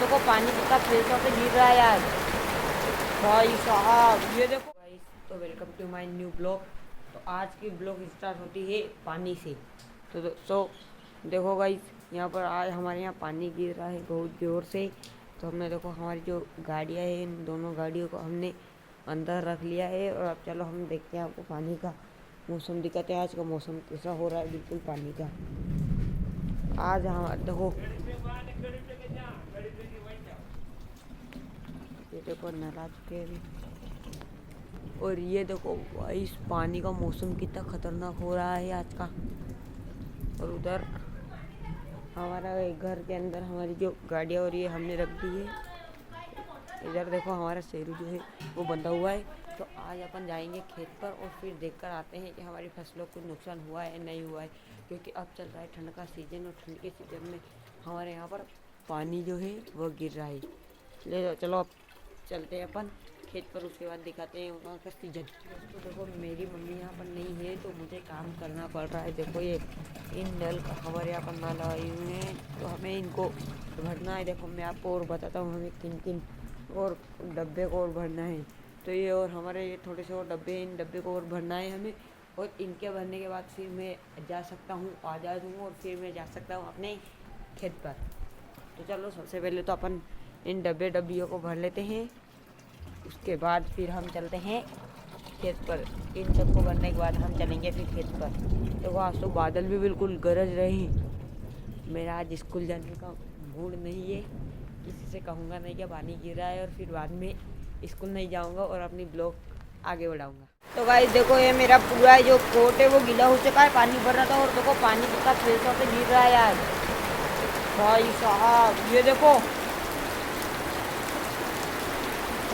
देखो पानी कितना फ्रेश होकर गिर रहा है यार भाई साहब। ये देखो गाइस, तो welcome to my new blog. तो आज की ब्लॉग स्टार्ट होती है पानी से। तो देखो गाइस, यहाँ पर आज हमारे यहाँ पानी गिर रहा है बहुत ज़ोर से। तो हमने देखो हमारी जो गाड़ियाँ हैं, इन दोनों गाड़ियों को हमने अंदर रख लिया है। और अब चलो हम देखते हैं, आपको पानी का मौसम दिखाते हैं। आज का मौसम कैसा हो रहा है बिल्कुल पानी का। आज हम देखो, ये देखो नला चुके अभी। और ये देखो भाई, इस पानी का मौसम कितना खतरनाक हो रहा है आज का। और उधर हमारा घर के अंदर हमारी जो गाड़ियाँ हो रही है हमने रख दी है। इधर देखो हमारा शेरू जो है वो बंधा हुआ है। तो आज अपन जाएंगे खेत पर और फिर देखकर आते हैं कि हमारी फसलों को नुकसान हुआ है नहीं हुआ है। क्योंकि अब चल रहा है ठंड का सीज़न, और ठंड के सीज़न में हमारे यहाँ पर पानी जो है वो गिर रहा है। चलो अब चलते हैं अपन खेत पर, उसके बाद दिखाते हैं वहाँ का सीजन। तो देखो मेरी मम्मी यहाँ पर नहीं है तो मुझे काम करना पड़ रहा है। देखो ये इन नल का हमारे यहाँ पर नल आए हुए हैं, तो हमें इनको भरना है। देखो मैं आपको और बताता हूँ हमें किन किन और डब्बे को और भरना है। तो ये और हमारे ये थोड़े से और डब्बे हैं, इन डब्बे को और भरना है हमें। और इनके भरने के बाद फिर मैं जा सकता हूँ, आज़ाद हूँ, और फिर मैं जा सकता हूँ अपने खेत पर। तो चलो सबसे पहले तो अपन इन डब्बियों को भर लेते हैं। उसके बाद फिर हम चलते हैं खेत पर। इन सबको भरने के बाद हम चलेंगे फिर खेत पर। तो आज तो बादल भी बिल्कुल गरज रहे हैं। मेरा आज स्कूल जाने का मूड नहीं है। किसी से कहूँगा नहीं कि पानी गिर रहा है, और फिर बाद में स्कूल नहीं जाऊँगा और अपनी ब्लॉग आगे बढ़ाऊँगा। तो गाइस देखो, ये मेरा पूरा जो कोट है वो गीला हो चुका है, पानी भर रहा था। और देखो पानी कितना फ्रेश होकर गिर रहा है यार भाई साहब। ये देखो,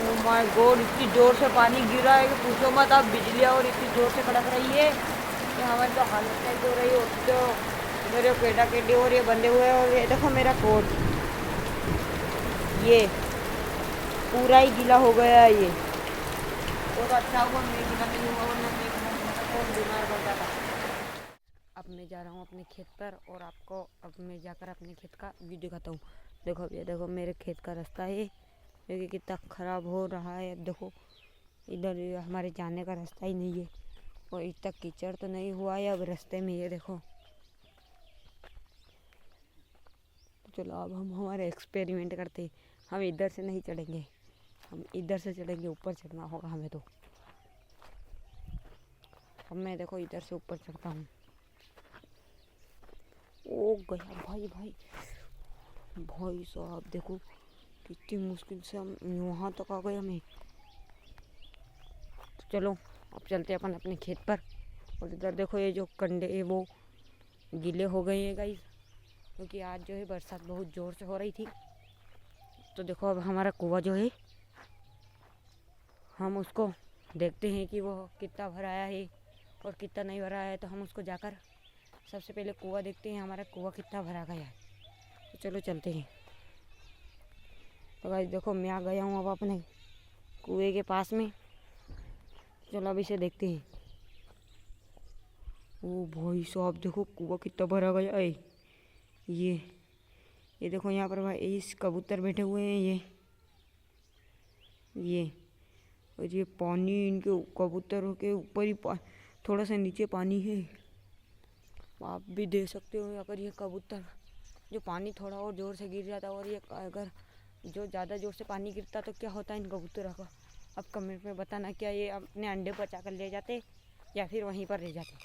ओह माय गॉड, इतनी जोर से पानी गिरा है कि पूछो मत। अब बिजलियाँ और इतनी जोर से कड़क रही है कि हमारी तो हालत नहीं हो रही है। तो मेरे केटा केटी और ये बंधे हुए हैं। और ये देखो मेरा कोट, ये पूरा ही गीला हो गया है। ये बहुत अच्छा हुआ मैं गीला नहीं हुआ, वरना मैं बहुत बीमार पड़ जाता। अब मैं जा रहा हूँ अपने खेत पर, और आपको अब मैं जाकर अपने खेत का व्यू दिखाता हूँ। देखो ये देखो मेरे खेत का रास्ता है, क्योंकि कितना ख़राब हो रहा है। अब देखो इधर हमारे जाने का रास्ता ही नहीं है, और इतना कीचड़ तो नहीं हुआ है अब रास्ते में। ये देखो, चलो अब हम हमारे एक्सपेरिमेंट करते हैं। हम इधर से नहीं चढ़ेंगे, हम इधर से चढ़ेंगे। ऊपर चढ़ना होगा हमें। तो अब मैं देखो इधर से ऊपर चढ़ता हूँ। ओ गया भाई भाई भाई साहब, देखो कितनी मुश्किल से हम वहाँ तक आ गए हमें। तो चलो अब चलते हैं अपन अपने खेत पर। और इधर देखो ये जो कंडे है वो गीले हो गए हैं गाइस, क्योंकि आज जो है बरसात बहुत ज़ोर से हो रही थी। तो देखो अब हमारा कुआं जो है, हम उसको देखते हैं कि वो कितना भराया है और कितना नहीं भरा है। तो हम उसको जाकर सबसे पहले कुआं देखते हैं, हमारा कुआं कितना भरा गया है। तो चलो चलते हैं। तो गाइस देखो मैं आ गया हूँ अब अपने कुएं के पास में। चलो अब इसे देखते हैं। ओ भाई साहब, देखो कुआं कितना भरा गया है। ये देखो यहाँ पर भाई इस कबूतर बैठे हुए हैं। ये और ये पानी इनके कबूतरों के ऊपर ही थोड़ा सा नीचे पानी है। आप भी देख सकते हो यहाँ पर ये कबूतर, जो पानी थोड़ा और ज़ोर से गिर जाता है, और ये अगर जो ज़्यादा ज़ोर से पानी गिरता तो क्या होता है इन कबूतरों का। अब कमेंट में बताना, क्या ये अपने अंडे बचा कर ले जाते या फिर वहीं पर रह जाते।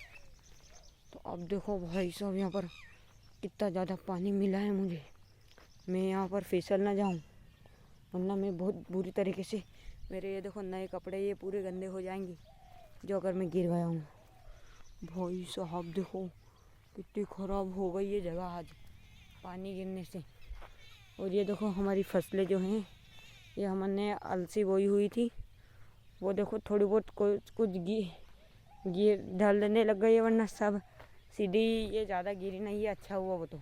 तो अब देखो भाई साहब, यहाँ पर कितना ज़्यादा पानी मिला है मुझे। मैं यहाँ पर फिसल ना जाऊँ, वरना मैं बहुत बुरी तरीके से, मेरे ये देखो नए कपड़े ये पूरे गंदे हो जाएंगे जो अगर मैं गिर गया हूँ। भाई साहब देखो कितनी ख़राब हो गई ये जगह आज पानी गिरने से। और ये देखो हमारी फसलें जो हैं, ये हमने अलसी बोई हुई थी, वो देखो थोड़ी बहुत कुछ गिर ढलने लग गई है, वरना सब सीधी, ये ज़्यादा गिरी नहीं है। अच्छा हुआ वो तो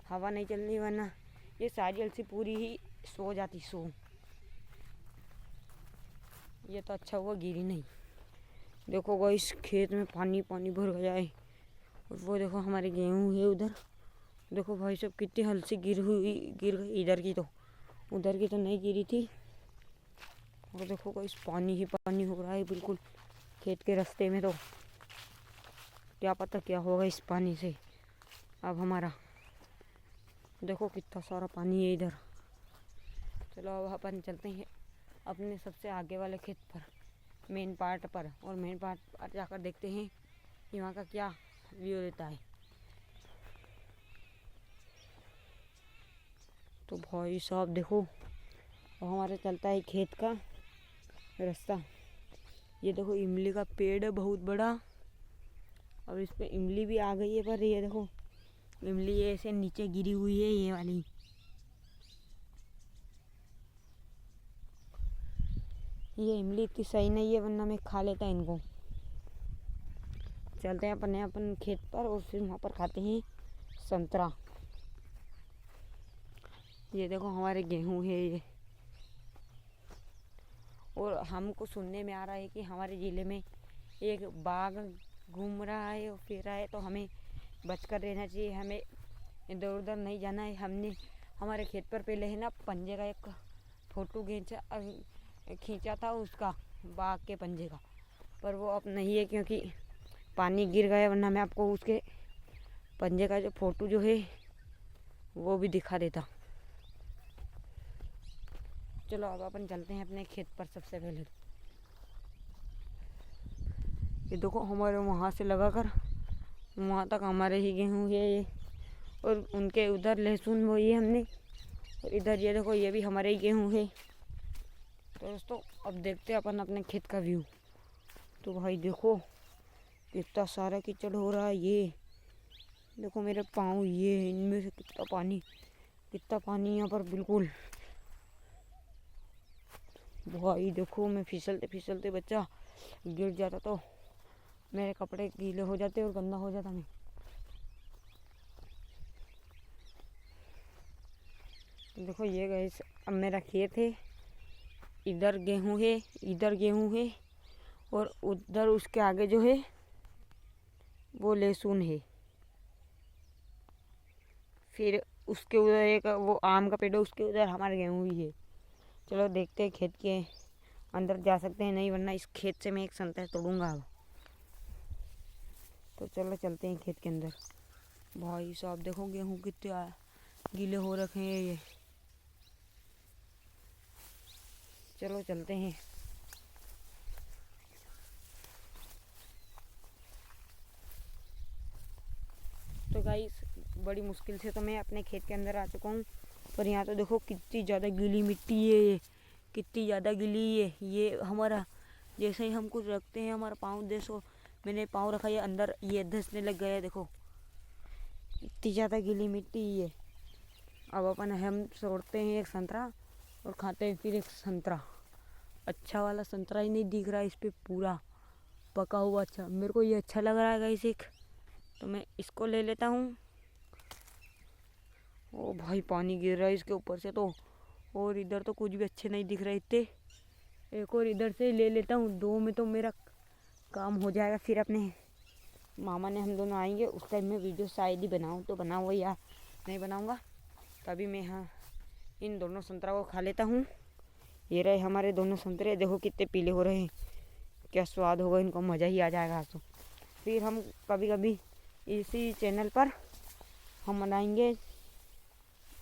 हवा नहीं चल रही, वरना ये सारी अलसी पूरी ही सो जाती। ये तो अच्छा हुआ गिरी नहीं। देखो गाइस खेत में पानी पानी भर गया है। और वो देखो हमारे गेहूँ है उधर, देखो भाई सब कितनी हल्सी गिर गई इधर की। तो उधर की तो नहीं गिरी थी। और देखो गाइस पानी ही पानी हो रहा है बिल्कुल खेत के रास्ते में। तो क्या पता क्या होगा इस पानी से अब हमारा। देखो कितना सारा पानी है इधर। चलो अब अपन चलते हैं अपने सबसे आगे वाले खेत पर, मेन पार्ट पर। और मेन पार्ट पर जाकर देखते हैं कि वहाँ का क्या व्यू देता है। तो भाई साहब देखो अब हमारा चलता है खेत का रास्ता। ये देखो इमली का पेड़ है बहुत बड़ा। और इस पे इमली भी आ गई है, पर ये देखो इमली ऐसे नीचे गिरी हुई है ये वाली। ये इमली इतनी सही नहीं है, वरना मैं खा लेता इनको। चलते हैं अपन खेत पर और फिर वहाँ पर खाते हैं संतरा। ये देखो हमारे गेहूं है ये। और हमको सुनने में आ रहा है कि हमारे ज़िले में एक बाघ घूम रहा है और फिर रहा है, तो हमें बचकर रहना चाहिए। हमें इधर उधर नहीं जाना है। हमने हमारे खेत पर पहले है ना पंजे का एक फ़ोटो खींचा था उसका, बाघ के पंजे का, पर वो अब नहीं है क्योंकि पानी गिर गया। वरना मैं आपको उसके पंजे का जो फ़ोटो जो है वो भी दिखा देता। चलो अब अपन चलते हैं अपने खेत पर। सबसे पहले ये देखो हमारे वहाँ से लगाकर वहाँ तक हमारे ही गेहूँ है ये। और उनके उधर लहसुन बोई है हमने। और इधर ये देखो ये भी हमारे ही गेहूँ है। तो दोस्तों अब देखते हैं अपन अपने खेत का व्यू। तो भाई देखो कितना सारा कीचड़ हो रहा है। ये देखो मेरे पाँव, ये इनमें से कितना पानी यहाँ पर बिल्कुल। भाई देखो मैं फिसलते फिसलते बच्चा गिर जाता तो मेरे कपड़े गीले हो जाते और गंदा हो जाता मैं। देखो ये गाइस अब मेरा खेत है। इधर गेहूं है, इधर गेहूं है और उधर उसके आगे जो है वो लहसुन है। फिर उसके उधर एक वो आम का पेड़ है, उसके उधर हमारा गेहूं भी है। चलो देखते हैं खेत के अंदर जा सकते हैं नहीं, वरना इस खेत से मैं एक संतरा तोड़ूंगा अब। तो चलो चलते हैं खेत के अंदर। भाई साहब देखो गेहूं कितने गीले हो रखे हैं ये। चलो चलते हैं। तो गाइस बड़ी मुश्किल से तो मैं अपने खेत के अंदर आ चुका हूँ, पर यहाँ तो देखो कितनी ज़्यादा गीली मिट्टी है ये, कितनी ज़्यादा गीली है ये। हमारा जैसे ही हम कुछ रखते हैं हमारा पाँव, देखो मैंने पाँव रखा है अंदर, ये धंसने लग गया है। देखो इतनी ज़्यादा गीली मिट्टी है। अब अपन हम तोड़ते हैं एक संतरा और खाते हैं फिर एक संतरा। अच्छा वाला संतरा ही नहीं दिख रहा है इस पर, पूरा पका हुआ। अच्छा मेरे को ये अच्छा लग रहा है गाइस एक, तो मैं इसको ले लेता हूँ। ओ भाई पानी गिर रहा है इसके ऊपर से तो। और इधर तो कुछ भी अच्छे नहीं दिख रहे इतने। एक और इधर से ले लेता हूँ, दो में तो मेरा काम हो जाएगा। फिर अपने मामा ने हम दोनों आएंगे उस टाइम में वीडियो शायद ही बनाऊँ तो बनाऊँ या नहीं बनाऊँगा। तभी मैं हाँ इन दोनों संतरा को खा लेता हूँ। ये रहे हमारे दोनों संतरे, देखो कितने पीले हो रहे हैं। क्या स्वाद होगा इनको, मज़ा ही आ जाएगा आज तो। फिर हम कभी कभी इसी चैनल पर हम बनाएंगे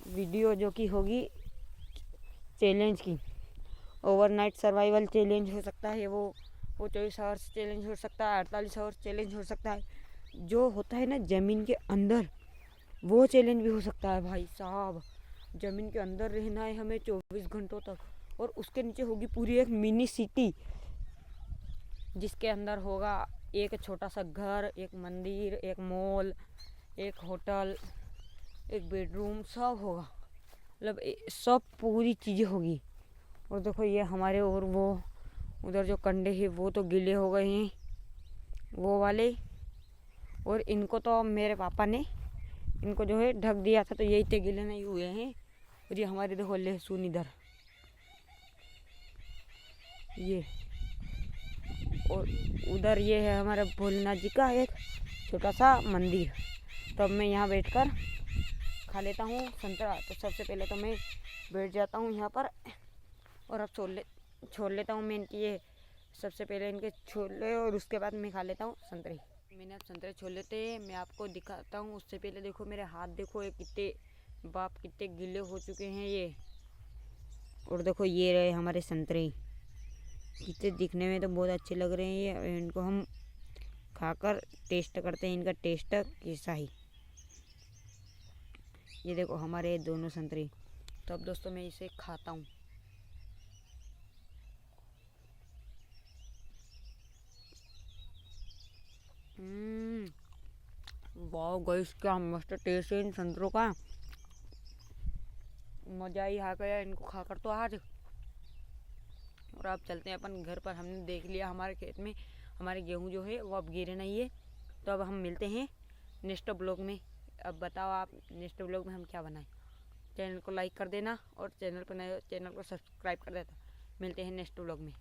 वीडियो जो कि होगी चैलेंज की। ओवरनाइट सर्वाइवल चैलेंज हो सकता है, वो 24 आवर्स चैलेंज हो सकता है, 48 आवर्स चैलेंज हो सकता है। जो होता है ना ज़मीन के अंदर, वो चैलेंज भी हो सकता है। भाई साहब ज़मीन के अंदर रहना है हमें 24 घंटों तक, और उसके नीचे होगी पूरी एक मिनी सिटी, जिसके अंदर होगा एक छोटा सा घर, एक मंदिर, एक मॉल, एक होटल, एक बेडरूम, सब होगा। मतलब सब पूरी चीज़ें होगी। और देखो ये हमारे और वो उधर जो कंडे हैं वो तो गीले हो गए हैं वो वाले। और इनको तो मेरे पापा ने इनको जो है ढक दिया था, तो ये इतने गीले नहीं हुए हैं। और ये हमारे देखो लहसुन इधर ये, और उधर ये है हमारा भोलेनाथ जी का एक छोटा सा मंदिर। तो अब मैं यहाँ बैठकर खा लेता हूँ संतरा। तो सबसे पहले तो मैं बैठ जाता हूँ यहाँ पर और अब छोड़ लेता हूँ मैं इनकी ये सबसे पहले इनके छोले और उसके बाद मैं खा लेता हूँ संतरे। मैंने अब संतरे छोड़ लेते हैं, मैं आपको दिखाता हूँ। उससे पहले देखो मेरे हाथ, देखो ये कितने गीले हो चुके हैं ये। और देखो ये रहे हमारे संतरे, कितने दिखने में तो बहुत अच्छे लग रहे हैं ये। इनको हम खाकर टेस्ट करते हैं, इनका टेस्ट कैसा है। ये देखो हमारे दोनों संतरे। तो अब दोस्तों मैं इसे खाता हूँ। वाह गाइस, क्या मस्त टेस्ट है इन संतरों का। मज़ा ही आ गया इनको खाकर तो आज। और अब चलते हैं अपन घर पर। हमने देख लिया हमारे खेत में हमारे गेहूं जो है वो अब गिरे नहीं है। तो अब हम मिलते हैं नेक्स्ट ब्लॉग में। अब बताओ आप नेक्स्ट ब्लॉग में हम क्या बनाएं। चैनल को लाइक कर देना और चैनल पर नए हो चैनल को सब्सक्राइब कर देना। मिलते हैं नेक्स्ट ब्लॉग में।